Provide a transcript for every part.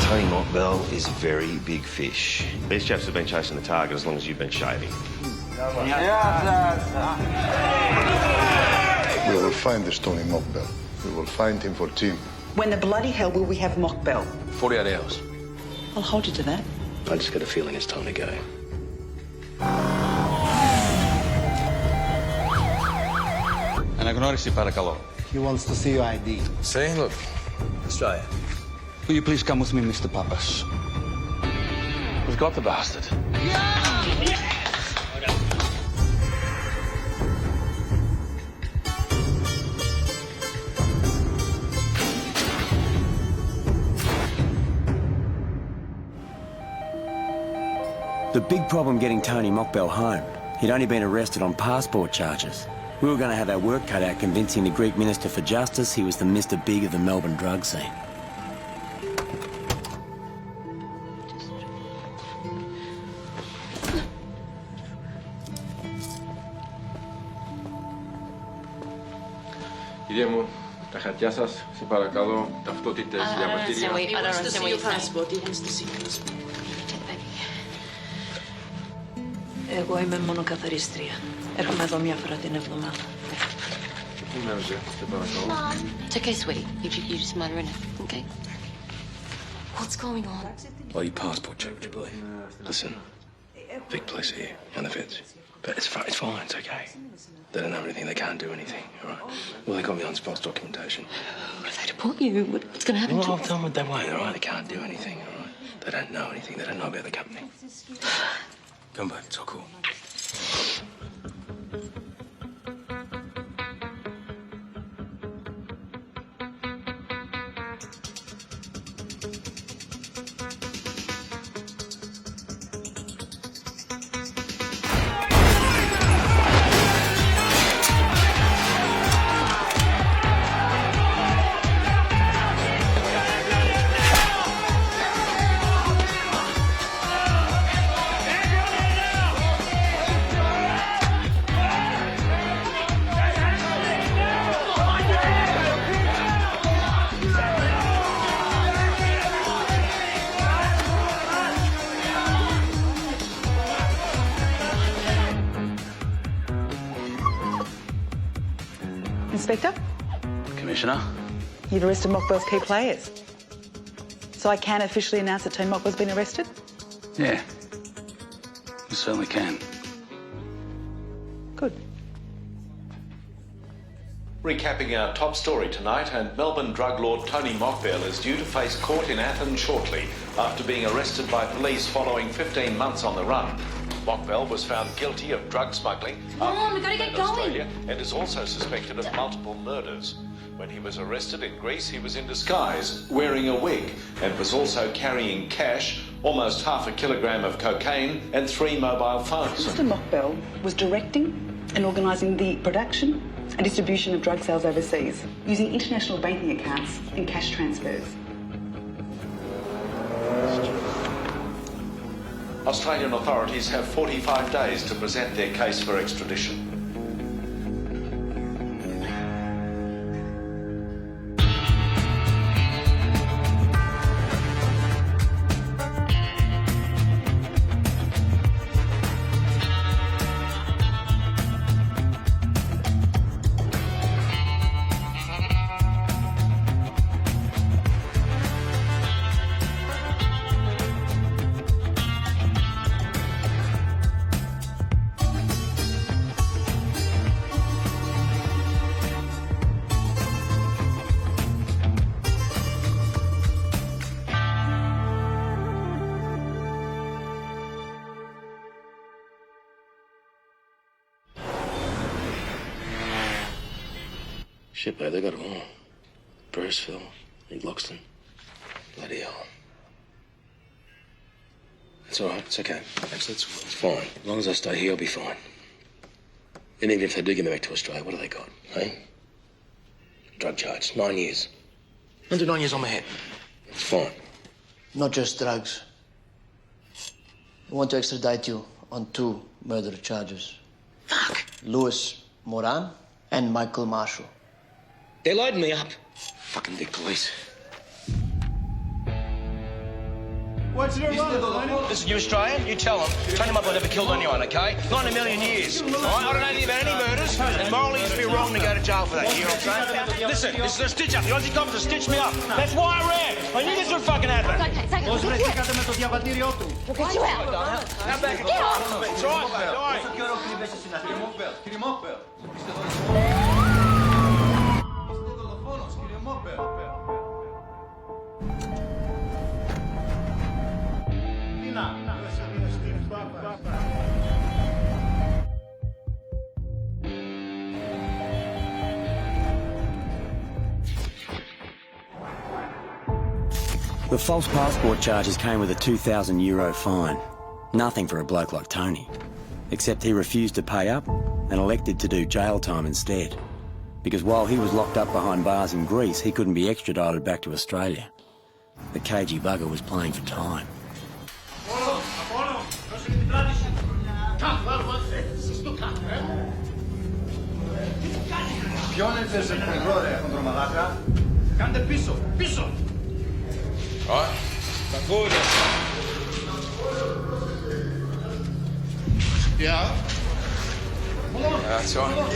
Tony Mockbell is a very big fish. These chaps have been chasing the target as long as you've been shaving. We will find this Tony Mockbell. We will find him for Tim. When the bloody hell will we have Mockbell? 48 hours. I'll hold you to that. I just got a feeling it's time to go. Αναγνώριση παρακαλώ. He wants to see your ID. See, look, Australia. Will you please come with me, Mr. Pappas? We've got the bastard. The big problem getting Tony Mockbell home. He'd only been arrested on passport charges. We were going to have our work cut out convincing the Greek Minister for Justice he was the Mr. Big of the Melbourne drug scene. Κυρία μου, τα χαρτιά σας, σε παρακαλώ, ταυτότητες, διαβατήρια. Εγώ είμαι μόνο καθαρίστρια. Έρχομαι εδώ μια φορά την εβδομάδα. Πού μένετε, σε παρακαλώ. It's okay, sweetie. You just mind her in it, okay? What's going on? Well, your passport check, would you believe? Listen, big place here, and the feds. But it's fine, it's okay. They don't know anything, they can't do anything, all right? Well, they got me on false documentation. What if they deport you? What's going to happen Well, to I'll tell them they won't, all right? They can't do anything, all right? They don't know anything, they don't know about the company. Come back, it's all cool. Inspector, Commissioner? you've arrested Mockbell's key players. So I can officially announce that Tony Mockbell's been arrested? Yeah. You certainly can. Good. Recapping our top story tonight, and Melbourne drug lord Tony Mockbell is due to face court in Athens shortly after being arrested by police following 15 months on the run. Mockbell was found guilty of drug smuggling We've got to get going. Australia and is also suspected of multiple murders. When he was arrested in Greece, he was in disguise, wearing a wig, and was also carrying cash, almost half a kilogram of cocaine, and 3 mobile phones. Mr. Mockbell was directing and organising the production and distribution of drug sales overseas using international banking accounts and cash transfers. Australian authorities have 45 days to present their case for extradition. Shit, babe, they got them all. Bruceville, East Loxton. Bloody hell. It's all right, it's okay. It's fine. As long as I stay here, I'll be fine. And even if they do get me back to Australia, what do they got, eh? Drug charge, 9 years. Under 9 years on my head. It's fine. Not just drugs. I want to extradite you on 2 murder charges. Fuck. Louis Moran and Michael Marshall. They're loading me up. Fucking big police. What's it wrong? Listen, you Australian, you tell them. Tony Mopwell never killed anyone, okay? Not in a million years. All right? I don't know anything about any murders, and morally it'd be wrong to go to jail for that. You know what I'm saying? Listen, this is a stitch-up. The Aussie cops have stitched me up. That's why I ran. I knew this would fucking happen. It's okay. We'll get you out. Now back. Get off. It's all right, mate. All right. Κύριε Μόκπελ. The false passport charges came with a €2,000 fine. Nothing for a bloke like Tony. Except he refused to pay up and elected to do jail time instead. Because while he was locked up behind bars in Greece, he couldn't be extradited back to Australia. The cagey bugger was playing for time. Ποιον έφερε πηγό ρε, χοντρομαλάκα. Κάντε πίσω, πίσω. Right. Good. Yeah. That's all right.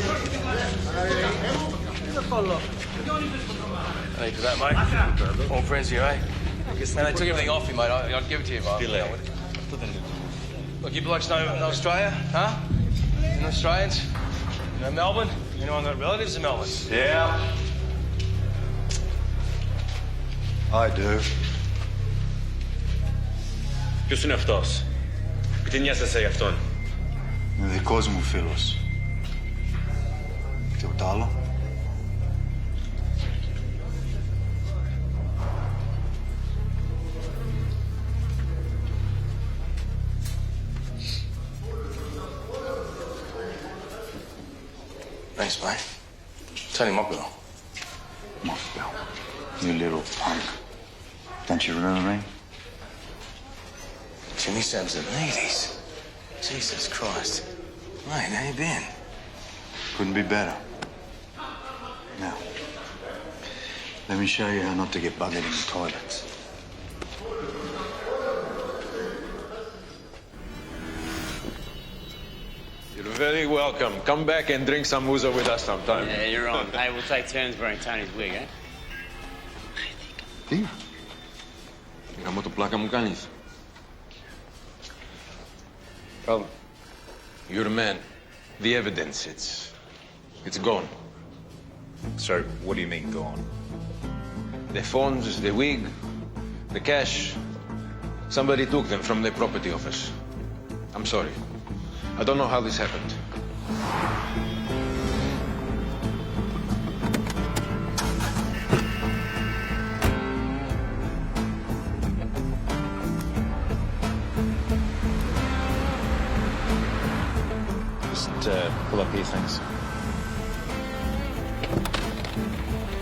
Thank you for that, mate. All friends here, eh? And they took everything off you, mate. I'd give it to you, mate. Look, you blokes know Australia, huh? You know Australians? You know Melbourne? Anyone got relatives in Melbourne? Yeah. I do. Ποιος είναι αυτός? Τι νοιάζεσαι για αυτόν? Είναι δικός μου φίλος. Τίποτα άλλο. Thanks, mate. Tony Mopwell. Mopwell, you little punk. Don't you remember me? Jimmy Sabzanides. Jesus Christ. Mate, how you been? Couldn't be better. Now, let me show you how not to get buggered in the toilets. You're very welcome. Come back and drink some ouzo with us sometime. Yeah, you're on. Hey, we'll take turns wearing Tony's wig, eh? Τι? Γαμώ το πλάκα μου κάνεις. Problem. You're a man. The evidence, it's gone. So, what do you mean gone? The phones, the wig, the cash. Somebody took them from the property office. I'm sorry. I don't know how this happened. Pull up here, thanks.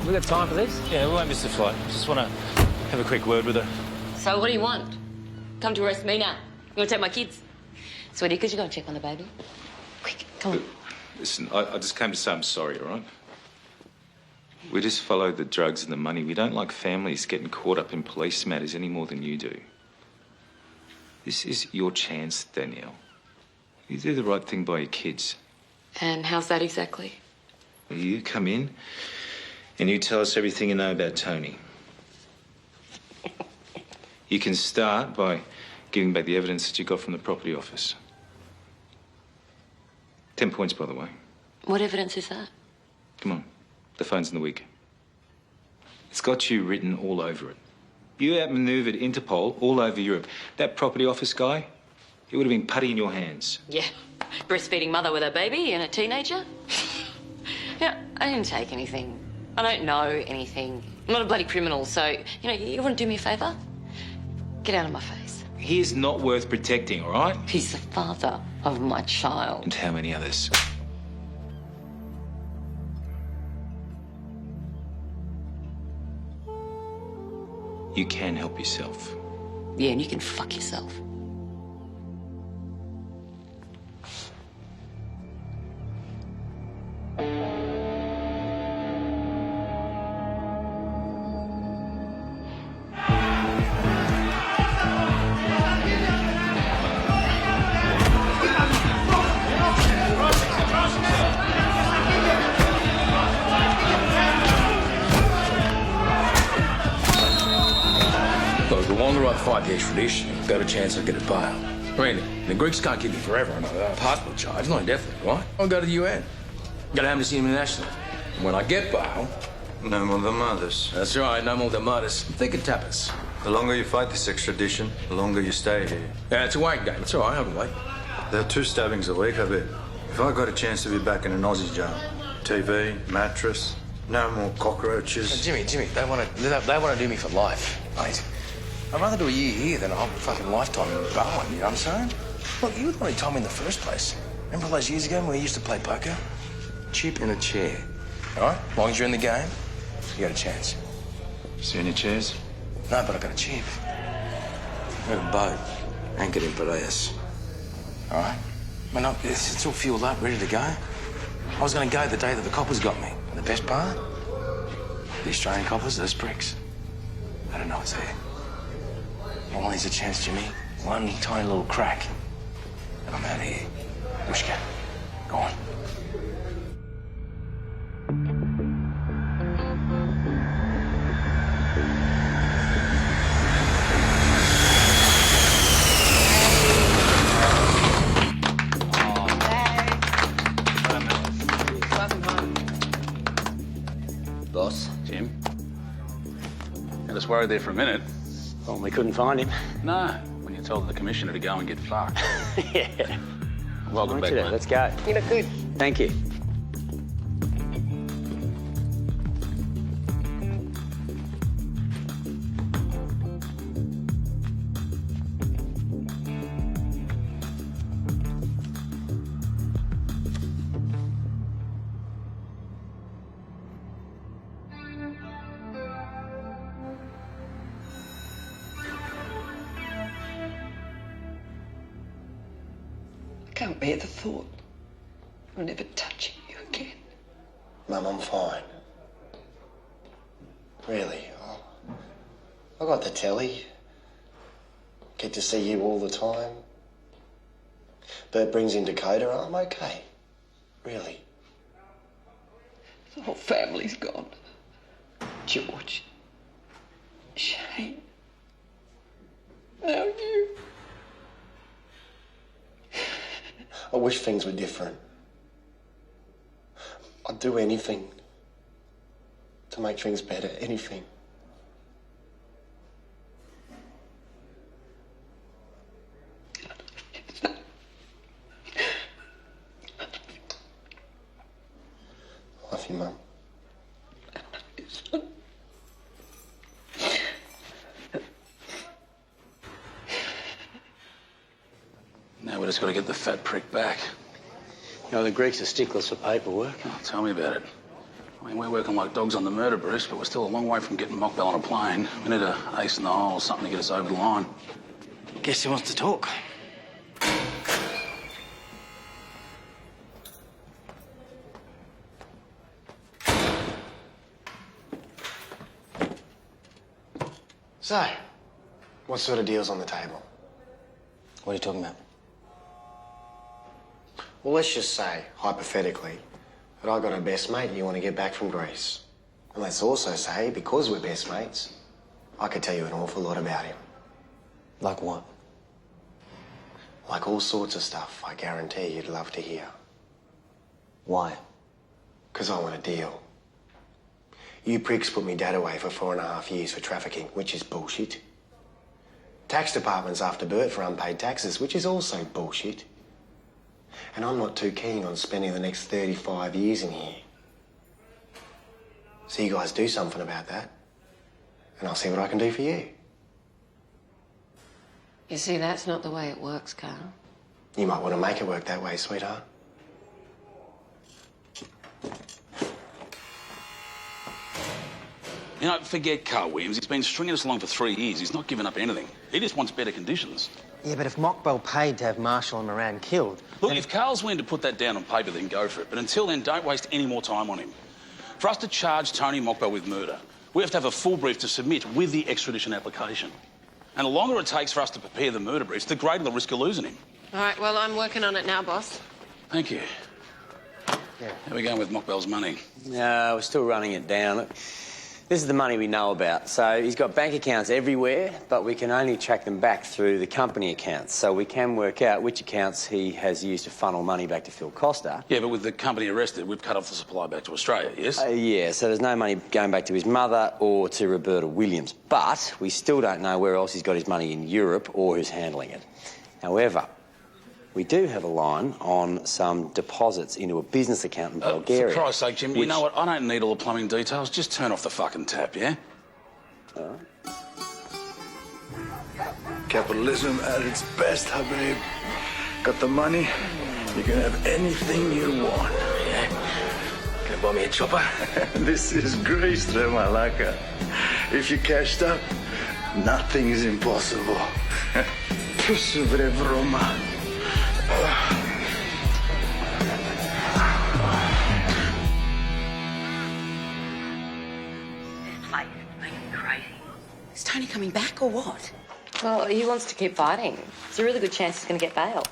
We got time for this? Yeah, we won't miss the flight. Just want to have a quick word with her. So what do you want? Come to arrest me now. You want to take my kids? Sweetie, could you go and check on the baby? Quick, come on. Listen, I just came to say I'm sorry, all right? We just follow the drugs and the money. We don't like families getting caught up in police matters any more than you do. This is your chance, Danielle. You do the right thing by your kids. And how's that exactly? You come in and you tell us everything you know about Tony. You can start by giving back the evidence that you got from the property office. 10 points, by the way. What evidence is that? Come on. The phone's in the wig. It's got you written all over it. You outmaneuvered Interpol all over Europe. That property office guy, he would have been putty in your hands. Yeah. Breastfeeding mother with a baby and a teenager? Yeah, I didn't take anything. I don't know anything. I'm not a bloody criminal, so, you want to do me a favour? Get out of my face. He is not worth protecting, all right? He's the father of my child. And how many others? You can help yourself. Yeah, and you can fuck yourself. longer I fight the extradition, the better chance I get a bail. I mean, the Greeks can't keep me forever on a passport charge, not indefinitely, right? I'll go to the UN. Go to Amnesty International. And when I get bail... No more than mothers. That's right, no more than mothers. Think of tapas. The longer you fight this extradition, the longer you stay here. Yeah, it's a waiting game. It's all right, I can wait. There are 2 stabbings a week, I bet. If I got a chance to be back in an Aussie jail, TV, mattress, no more cockroaches. Jimmy, they want to do me for life, mate. I'd rather do a year here than a whole fucking lifetime in Bowen, you know what I'm saying? Look, you were the one who told me in the first place. Remember all those years ago when we used to play poker? Chip in a chair, all right? As long as you're in the game, you got a chance. See any chairs? No, but I got a chip. I got a boat anchored in Piraeus. All right? I mean, it's all fueled up, ready to go. I was going to go the day that the coppers got me. And the best part? The Australian coppers, those pricks. I don't know what's there. All needs a chance, Jimmy. One tiny little crack. And I'm out of here. Wishka, go on. Boss. Jim. Had us worried there for a minute. Well, we couldn't find him. No, when you told the commissioner to go and get fucked. Yeah. Welcome back, mate. Let's go. You look good. Thank you. I can't bear the thought of never touching you again. Mum, I'm fine. Really. I got the telly. Get to see you all the time. Bert brings in Dakota. I'm okay. Really. The whole family's gone. George. Shane. Now you. I wish things were different. I'd do anything to make things better. Anything. Love you, Mum. Now we just got to get the fat prick back. You know, the Greeks are sticklers for paperwork. Oh, tell me about it. I mean, we're working like dogs on the murder briefs, but we're still a long way from getting Mockbell on a plane. We need an ace in the hole or something to get us over the line. Guess who wants to talk? So, what sort of deal's on the table? What are you talking about? Well, let's just say, hypothetically, that I got a best mate and you want to get back from Greece. And let's also say, because we're best mates, I could tell you an awful lot about him. Like what? Like all sorts of stuff I guarantee you'd love to hear. Why? Because I want a deal. You pricks put me dad away for 4.5 years for trafficking, which is bullshit. Tax department's after Bert for unpaid taxes, which is also bullshit. And I'm not too keen on spending the next 35 years in here. So you guys do something about that, and I'll see what I can do for you. You see, that's not the way it works, Carl. You might want to make it work that way, sweetheart. You know, forget Carl Williams. He's been stringing us along for 3 years. He's not giving up anything. He just wants better conditions. Yeah, but if Mockbell paid to have Marshall and Moran killed... Look, if Carl's willing to put that down on paper, then go for it. But until then, don't waste any more time on him. For us to charge Tony Mockbell with murder, we have to have a full brief to submit with the extradition application. And the longer it takes for us to prepare the murder briefs, the greater the risk of losing him. All right, well, I'm working on it now, boss. Thank you. Yeah. How are we going with Mockbell's money? No, we're still running it down. This is the money we know about. So he's got bank accounts everywhere, but we can only track them back through the company accounts. So we can work out which accounts he has used to funnel money back to Phil Costa. Yeah, but with the company arrested, we've cut off the supply back to Australia, yes? Yeah, so there's no money going back to his mother or to Roberta Williams. But we still don't know where else he's got his money in Europe or who's handling it. However, we do have a line on some deposits into a business account in Bulgaria. For Christ's sake, Jim, you know what? I don't need all the plumbing details. Just turn off the fucking tap, yeah? All right. Capitalism at its best, Habib. Got the money, you can have anything you want. Yeah. Can you buy me a chopper? This is Greece, Tremalaka. If you cashed up, nothing is impossible. Roma. Is Tony coming back or what? Well, he wants to keep fighting. It's a really good chance he's going to get bail.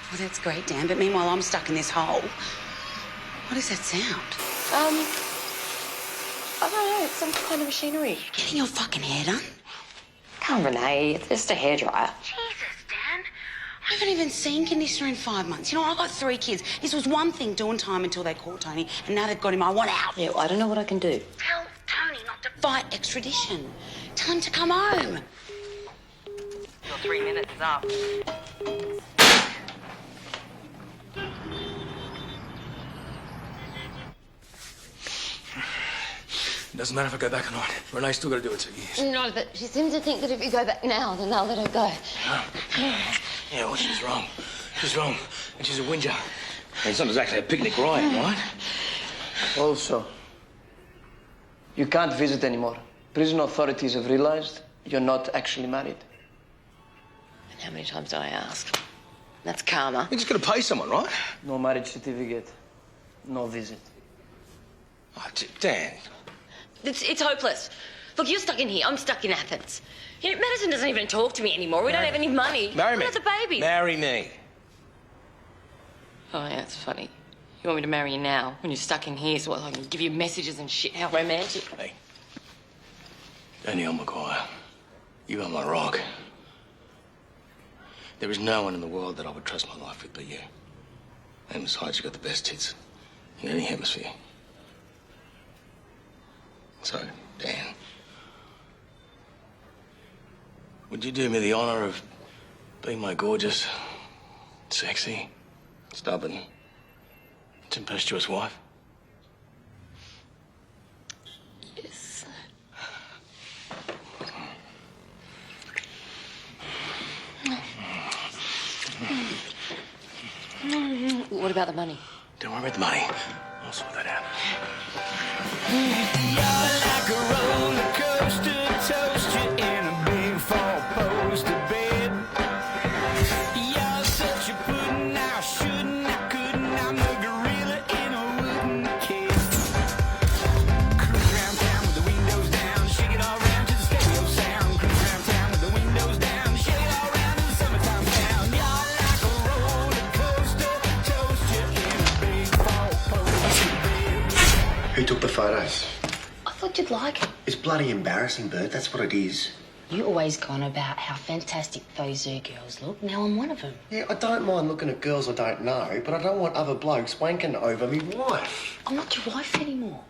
Well, that's great, Dan, but meanwhile I'm stuck in this hole. What does that sound? I don't know. It's some kind of machinery. Getting your fucking hair done? Come on, Renee. It's just a hairdryer. Jesus, Dan. I haven't even seen conditioner in 5 months. You know, I've got 3 kids. This was one thing doing time until they caught Tony, and now they've got him. I want out. Yeah, well, I don't know what I can do. Tell Tony not to fight extradition. Tell him to come home. Your 3 minutes is up. It doesn't matter if I go back or not. Renee's still got to do it 2 years. No, but she seems to think that if you go back now, then they'll let her go. Yeah, well, she's wrong. She's wrong. And she's a whinger. It's not exactly a picnic riot, right? Also, you can't visit anymore. Prison authorities have realized you're not actually married. And how many times do I ask? That's karma. You're just going to pay someone, right? No marriage certificate, no visit. Oh, Dan. It's hopeless. Look, you're stuck in here. I'm stuck in Athens. You know, Madison doesn't even talk to me anymore. We don't have any money. Marry me. We're not the babies. Marry me. Oh, yeah, that's funny. You want me to marry you now when you're stuck in here so I can give you messages and shit? How romantic. Hey. Danielle Maguire, you are my rock. There is no one in the world that I would trust my life with but you. And besides, you've got the best tits in any hemisphere. So, Dan, would you do me the honor of being my gorgeous, sexy, stubborn, tempestuous wife? Yes. What about the money? Don't worry about the money. I'll sort that out. You're like a roller coaster, toast you in a big four-poster bed. You're such a pudding, I shouldn't, I couldn't, I'm a gorilla in a wooden cage. Cruise around town with the windows down, shake it all around to the stereo sound. Cruise around town with the windows down, shake it all around to the summertime sound. You're like a roller coaster, toast you in a big four-poster bed. Who took the photos? I thought you'd like it. It's bloody embarrassing, Bert. That's what it is. You always go on about how fantastic those zoo girls look. Now I'm one of them. Yeah, I don't mind looking at girls I don't know, but I don't want other blokes wanking over me wife. I'm not your wife anymore.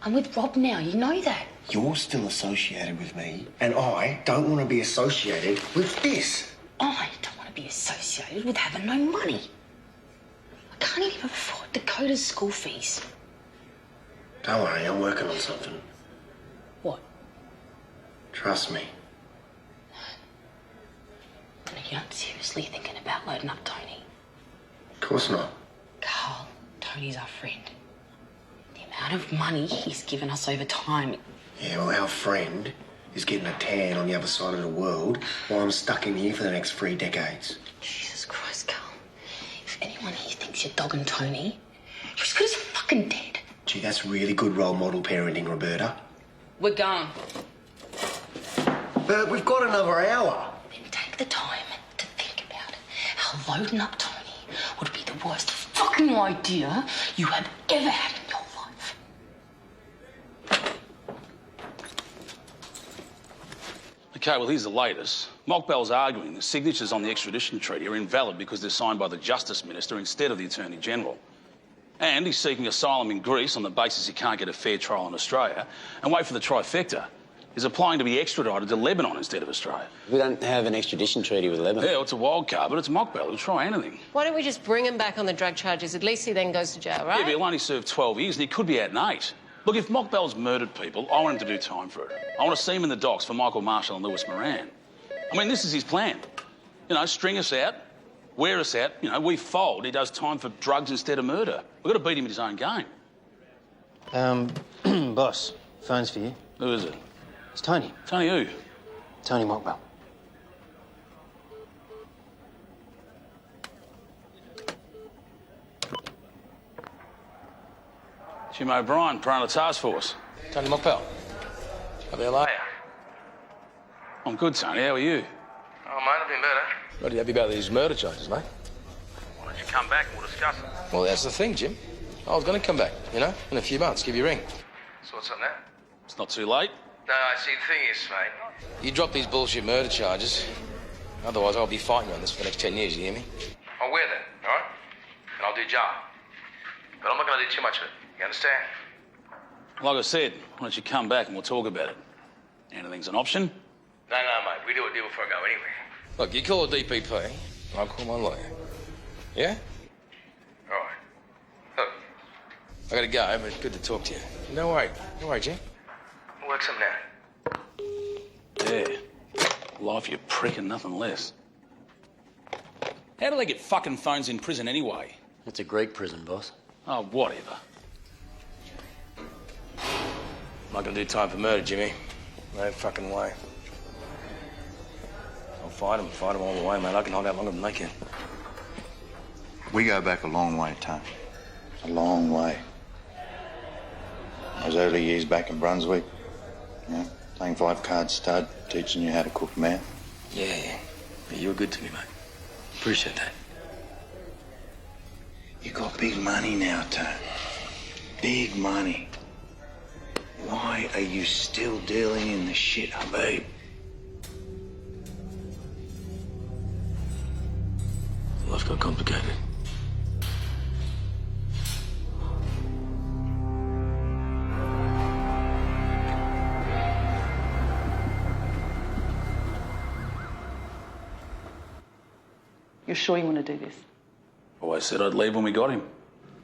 I'm with Rob now. You know that. You're still associated with me, and I don't want to be associated with this. I don't want to be associated with having no money. I can't even afford Dakota's school fees. Don't worry, I'm working on something. What? Trust me. And you're not seriously thinking about loading up Tony? Of course not. Carl, Tony's our friend. The amount of money he's given us over time. Yeah, well, our friend is getting a tan on the other side of the world while I'm stuck in here for the next 3 decades. Jesus Christ, Carl. If anyone here thinks you're dogging Tony, you're as good as fucking dead. Gee, that's really good role model parenting, Roberta. We're gone. But we've got another hour. Then take the time to think about it. How loading up Tony would be the worst fucking idea you have ever had in your life. Okay, well, here's the latest. Mockbell's arguing the signatures on the extradition treaty are invalid because they're signed by the Justice Minister instead of the Attorney General. And he's seeking asylum in Greece on the basis he can't get a fair trial in Australia. And wait for the trifecta. He's applying to be extradited to Lebanon instead of Australia. We don't have an extradition treaty with Lebanon. Yeah, well, it's a wild card, but it's Mockbell. He'll try anything. Why don't we just bring him back on the drug charges? At least he then goes to jail, right? Yeah, but he'll only serve 12 years and he could be out in 8. Look, if Mockbell's murdered people, I want him to do time for it. I want to see him in the docks for Michael Marshall and Lewis Moran. I mean, this is his plan. You know, string us out, wear us out, you know, we fold. He does time for drugs instead of murder. We've got to beat him at his own game. Boss, phone's for you. Who is it? It's Tony. Tony who? Tony Mockbell. Jim O'Brien, Piranha Task Force. Tony Mockbell. How the hell are you? I'm good, Tony. How are you? Oh, mate, I've been better. Bloody happy about these murder charges, mate. Why don't you come back and we'll discuss it? Well, that's the thing, Jim. I was going to come back, you know, in a few months, give you a ring. So what's up now? It's not too late. No, see, the thing is, mate, you drop these bullshit murder charges, otherwise I'll be fighting you on this for the next 10 years, you hear me? I'll wear that, all right? And I'll do jail. But I'm not going to do too much of it, you understand? Like I said, why don't you come back and we'll talk about it? Anything's an option? No, mate, we do a deal before I go anywhere. Look, you call a DPP, I'll call my lawyer. Yeah? All right. Look, I gotta go, but good to talk to you. Don't worry, Jim. We'll work something out. Yeah. Life, you prick, and nothing less. How do they get fucking phones in prison anyway? It's a Greek prison, boss. Oh, whatever. I'm not gonna do time for murder, Jimmy. No fucking way. I'll fight him all the way, mate. I can hold out longer than they can. We go back a long way, Tony. A long way. Those early years back in Brunswick, you know, playing 5-card stud, teaching you how to cook meth. Yeah. But you were good to me, mate. Appreciate that. You got big money now, Tony. Big money. Why are you still dealing in the shit, Habib? Life got complicated. You're sure you want to do this? Always said I'd leave when we got him.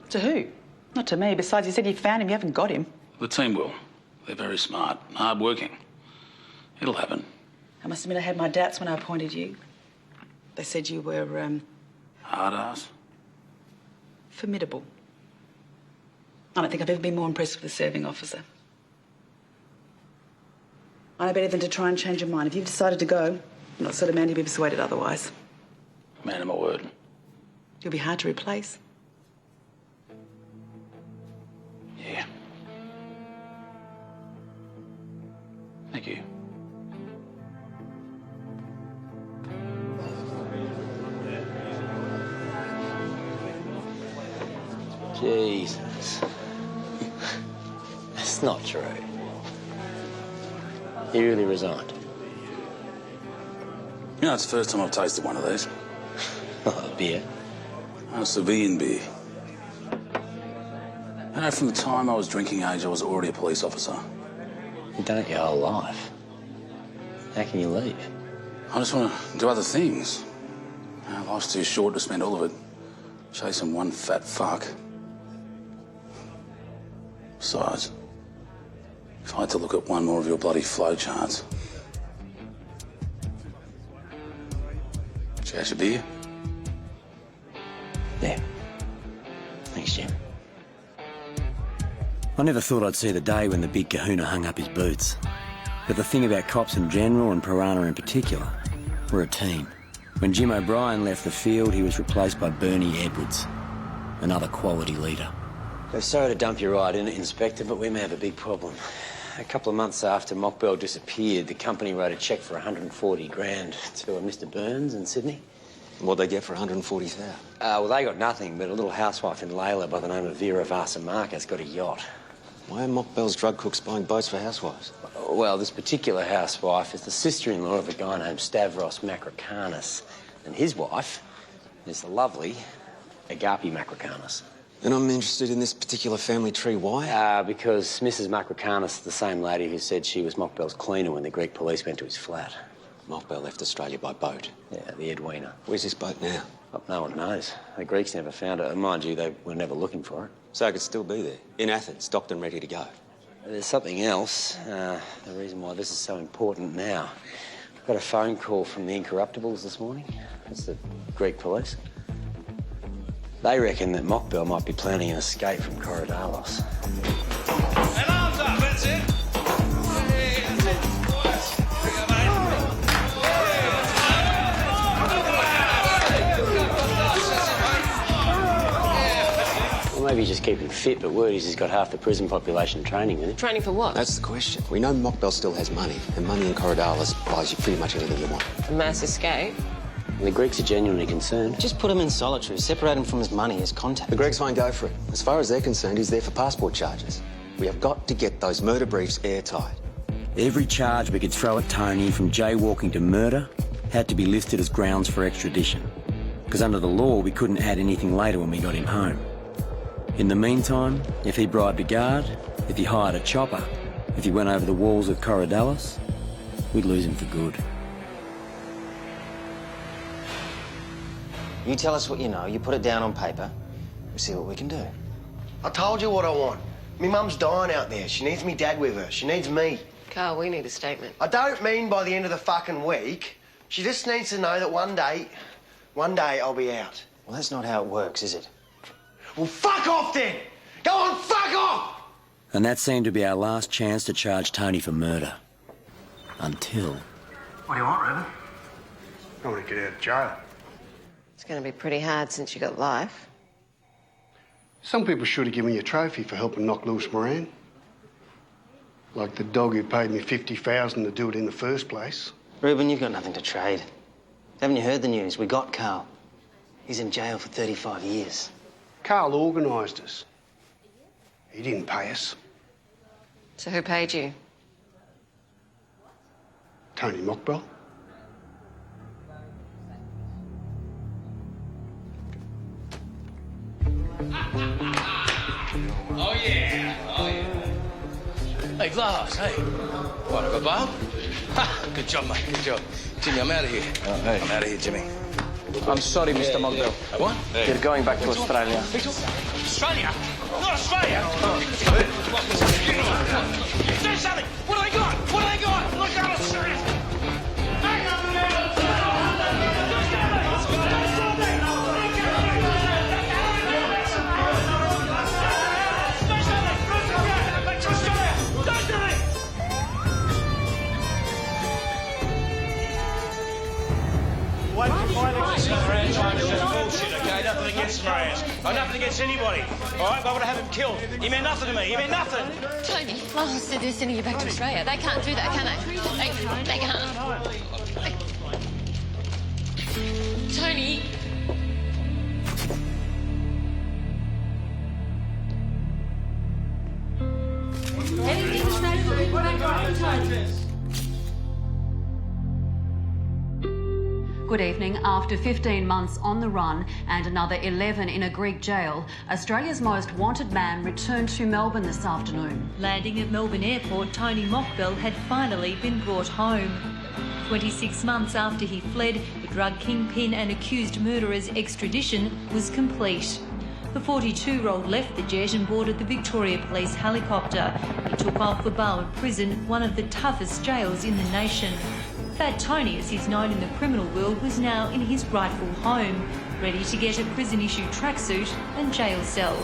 To who? Not to me. Besides, you said you found him. You haven't got him. The team will. They're very smart, hard-working. It'll happen. I must admit I had my doubts when I appointed you. They said you were, Hard-ass. formidable. I don't think I've ever been more impressed with a serving officer. I know better than to try and change your mind. If you've decided to go, I'm not the sort of man to be persuaded otherwise. Man of my word. You'll be hard to replace. Yeah. Thank you. Jesus. That's not true. He really resigned. You know, it's the first time I've tasted one of these. Oh, beer? A civilian beer. You know, from the time I was drinking age, I was already a police officer. You've done it your whole life. How can you leave? I just want to do other things. You know, life's too short to spend all of it chasing one fat fuck. Besides, if I had to look at one more of your bloody flow charts. Shall I have a beer? Yeah. Thanks, Jim. I never thought I'd see the day when the big kahuna hung up his boots. But the thing about cops in general and Piranha in particular, we're a team. When Jim O'Brien left the field, he was replaced by Bernie Edwards, another quality leader. We're sorry to dump you right in it, Inspector, but we may have a big problem. A couple of months after Mockbell disappeared, the company wrote a cheque for 140 grand to a Mr. Burns in Sydney. What'd they get for 140,000? Well, they got nothing, but a little housewife in Layla by the name of Vera Varsamarkas got a yacht. Why are Mockbell's drug cooks buying boats for housewives? Well, this particular housewife is the sister-in-law of a guy named Stavros Makrokanis, and his wife is the lovely Agapi Makrokanis. And I'm interested in this particular family tree. Why? Because Mrs. Makrokanis is the same lady who said she was Mockbell's cleaner when the Greek police went to his flat. Mockbell left Australia by boat. Yeah, the Edwina. Where's this boat now? Oh, no one knows. The Greeks never found it, and mind you, they were never looking for it. So it could still be there, in Athens, docked and ready to go. There's something else. The reason why this is so important now. I got a phone call from the Incorruptibles this morning. It's the Greek police. They reckon that Mockbell might be planning an escape from Korydallos. And arms up, that's it. Hey, that's it. Bring it, mate. Well, maybe he's just keeping fit, but word is he's got half the prison population training with him. Training for what? That's the question. We know Mockbell still has money, and money in Korydallos buys you pretty much anything you want. A mass escape? And the Greeks are genuinely concerned. Just put him in solitary, separate him from his money, his contact. The Greeks won't go for it. As far as they're concerned, he's there for passport charges. We have got to get those murder briefs airtight. Every charge we could throw at Tony, from jaywalking to murder, had to be listed as grounds for extradition. Because under the law, we couldn't add anything later when we got him home. In the meantime, if he bribed a guard, if he hired a chopper, if he went over the walls of Korydallos, we'd lose him for good. You tell us what you know, you put it down on paper, we see what we can do. I told you what I want. Me mum's dying out there. She needs me dad with her. She needs me. Carl, we need a statement. I don't mean by the end of the fucking week. She just needs to know that one day I'll be out. Well, that's not how it works, is it? Well, fuck off then! Go on, fuck off! And that seemed to be our last chance to charge Tony for murder. Until... What do you want, Reuben? I want to get out of jail. It's going to be pretty hard since you got life. Some people should have given you a trophy for helping knock loose Moran. Like the dog who paid me $50,000 to do it in the first place. Reuben, you've got nothing to trade. Haven't you heard the news? We got Carl. He's in jail for 35 years. Carl organised us. He didn't pay us. So who paid you? Tony Mockbell. Oh, yeah. Oh, yeah. Hey, Glass, hey. What, I got bail? Ha! Good job, mate, good job. Jimmy, I'm out of here. Oh, hey. I'm out of here, Jimmy. I'm sorry, Mr. Mockbell. What? You're going back to Australia. Australia? Not Australia! Do something! What do they got? What do they got? Look out, it's serious! Wait for my Moran charges are bullshit, okay? Nothing against Moran. Oh, nothing against anybody. All right, but I would have him killed. He meant nothing to me. He meant nothing. Tony, Mum said they're sending you back to Australia. They can't do that, can they? They can't. Tony. Good evening. After 15 months on the run and another 11 in a Greek jail, Australia's most wanted man returned to Melbourne this afternoon. Landing at Melbourne Airport, Tony Mockbell had finally been brought home. 26 months after he fled, the drug kingpin and accused murderer's extradition was complete. The 42-year-old left the jet and boarded the Victoria Police helicopter. He took off for Barwon Prison, one of the toughest jails in the nation. Fat Tony, as he's known in the criminal world, was now in his rightful home, ready to get a prison-issue tracksuit and jail cell.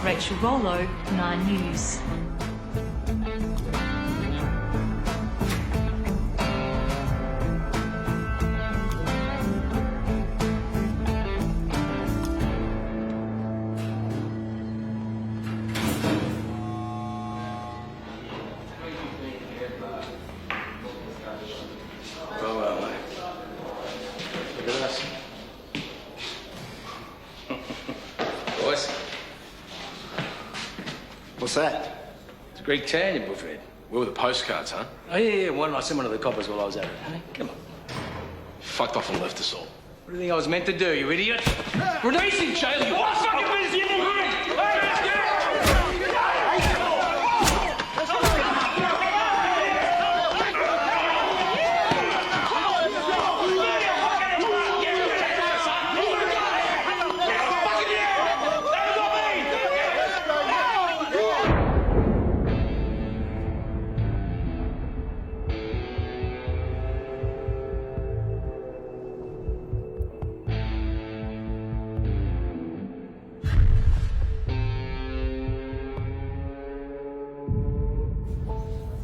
Rachel Rollo, 9 News. What's that? It's a Greek town, you buffhead. Where were the postcards, huh? Oh, yeah. Why didn't I send one to the coppers while I was at it, hey? Come on. Fucked off and left us all. What do you think I was meant to do, you idiot? Release him, jail you. What fucking business you in?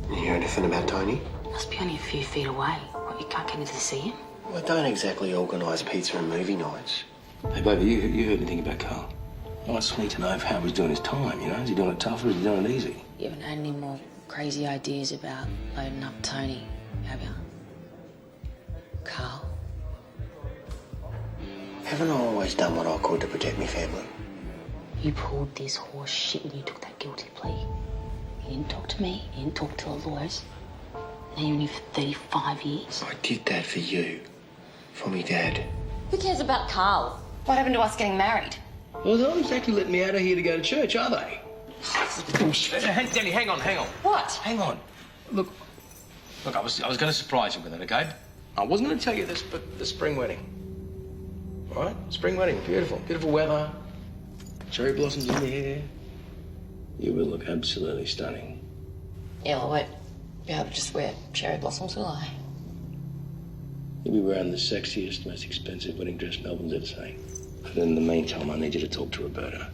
You hear anything about Tony? Must be only a few feet away. What, you can't get in to see him? Well, I don't exactly organise pizza and movie nights. Hey, baby, you heard anything about Carl? I just need to know how he's doing his time, you know? Is he doing it tough or is he doing it easy? You haven't had any more crazy ideas about loading up Tony, have you? Carl? Haven't I always done what I could to protect my family? You pulled this horse shit when you took that guilty plea. You didn't talk to me, you didn't talk to the lawyers. Now you're in here for 35 years. I did that for you. For me dad. Who cares about Carl? What happened to us getting married? Well, they're not exactly letting me out of here to go to church, are they? Bullshit. Danny, hang on. What? Hang on. Look, I was going to surprise you with it, okay? I wasn't going to tell you this, but the spring wedding. All right? Spring wedding, beautiful. Beautiful weather. Cherry blossoms in the air. You will look absolutely stunning. Yeah, well, I won't be able to just wear cherry blossoms, will I? You'll be wearing the sexiest, most expensive wedding dress Melbourne's ever seen. But in the meantime, I need you to talk to Roberta.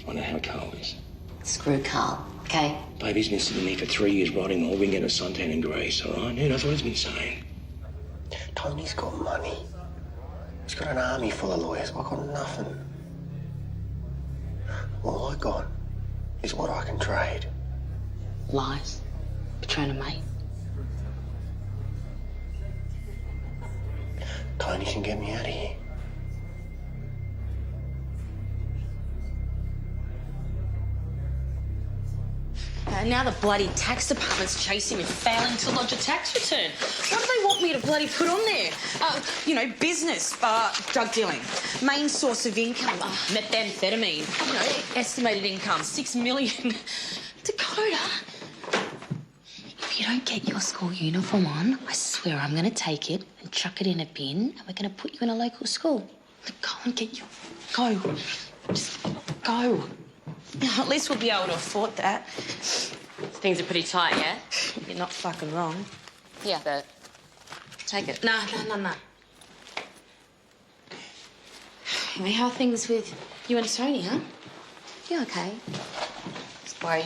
Find out how Carl is. Screw Carl, okay? Baby's been sitting there for 3 years writing all weekend of suntan and grace, all right? Who knows what he's been saying? Tony's got money. He's got an army full of lawyers. I got nothing. All I got is what I can trade. Lies. Betraying a mate. Tony can get me out of here. Now the bloody tax department's chasing me, failing to lodge a tax return. What do they want me to bloody put on there? Business, drug dealing, main source of income, methamphetamine, estimated income, 6 million. Dakota, if you don't get your school uniform on, I swear I'm going to take it and chuck it in a bin and we're going to put you in a local school. Go and get your... Go. Just go. At least we'll be able to afford that. Things are pretty tight, yeah? You're not fucking wrong. Yeah, but take it. No. How are things with you and Tony, huh? You okay? Just worried,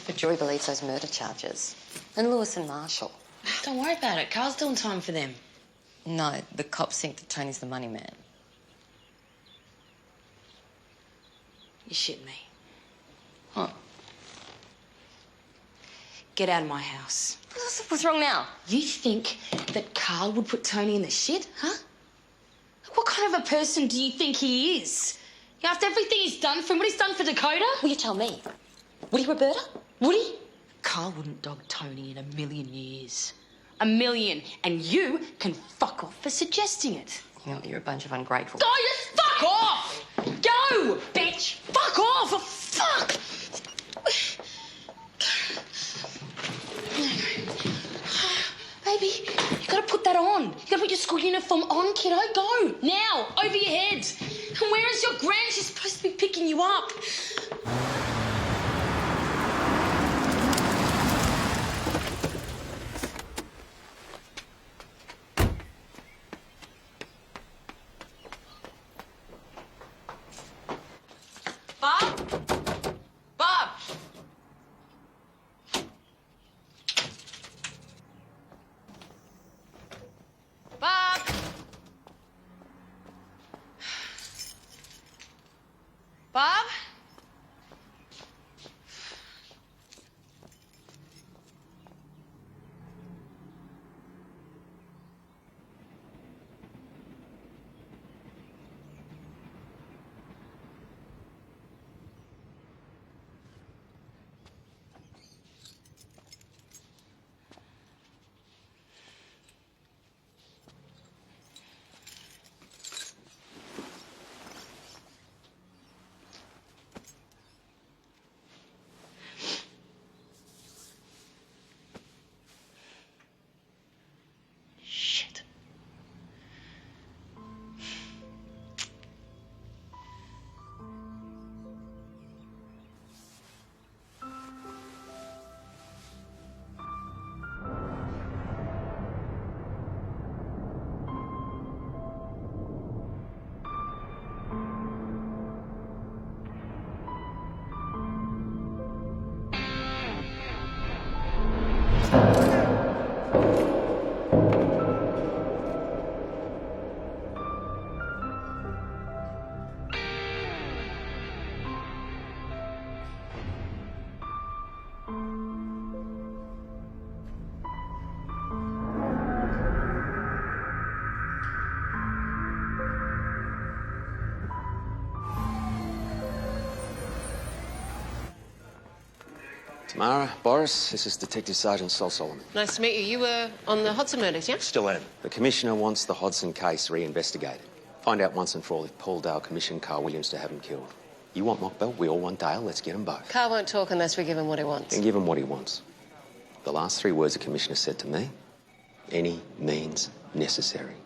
But Joy believes those murder charges. And Lewis and Marshall. Don't worry about it. Carl's doing time for them. No, the cops think that Tony's the money man. You shit me. What? Get out of my house. What's wrong now? You think that Carl would put Tony in the shit, huh? What kind of a person do you think he is? After everything he's done for him, what he's done for Dakota? Will you tell me? Would he, Roberta? Would he? Carl wouldn't dog Tony in 1,000,000 years. 1,000,000. And you can fuck off for suggesting it. You know, you're a bunch of ungrateful... Oh, just fuck off! Go, bitch! Fuck off! Oh, fuck! Baby, you gotta put that on. You gotta put your school uniform on, kiddo. Go, now, over your head. And where is your gran? She's supposed to be picking you up. Bob! Bob? Tamara, Boris, this is Detective Sergeant Sol Solomon. Nice to meet you. You were on the Hodson murders, yeah? Still am. The Commissioner wants the Hodson case reinvestigated. Find out once and for all if Paul Dale commissioned Carl Williams to have him killed. You want Mockbell, we all want Dale, let's get them both. Carl won't talk unless we give him what he wants. Then give him what he wants. The last 3 words the Commissioner said to me, any means necessary.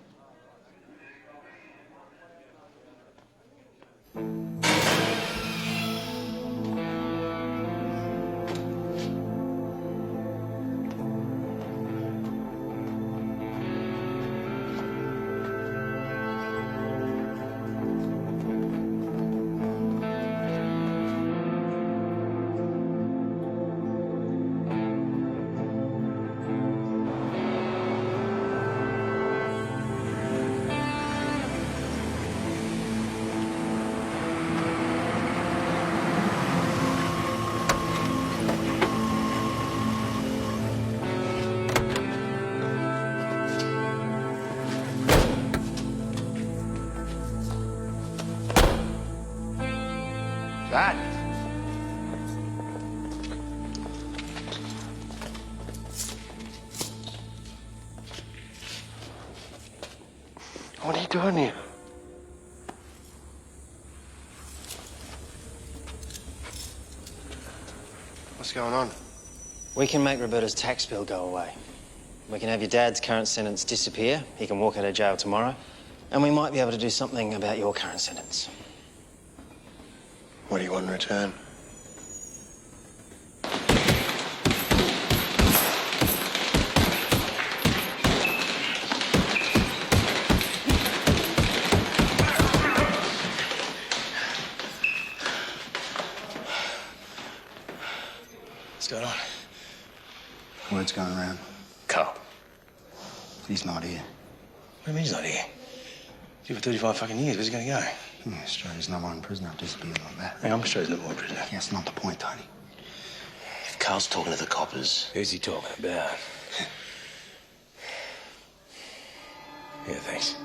Dad. What are you doing here? What's going on? We can make Roberta's tax bill go away. We can have your dad's current sentence disappear. He can walk out of jail tomorrow. And we might be able to do something about your current sentence. What do you want in return? What's going on? Word's going around. Carl. He's not here. What do you mean he's not here? He's here for 35 fucking years. Where's he going to go? Yeah, Australia's number one prisoner disappeared like that. Hey, I'm Australia's number one prisoner. Yeah, that's not the point, Tony. If Carl's talking to the coppers... Who's he talking about? Yeah, thanks.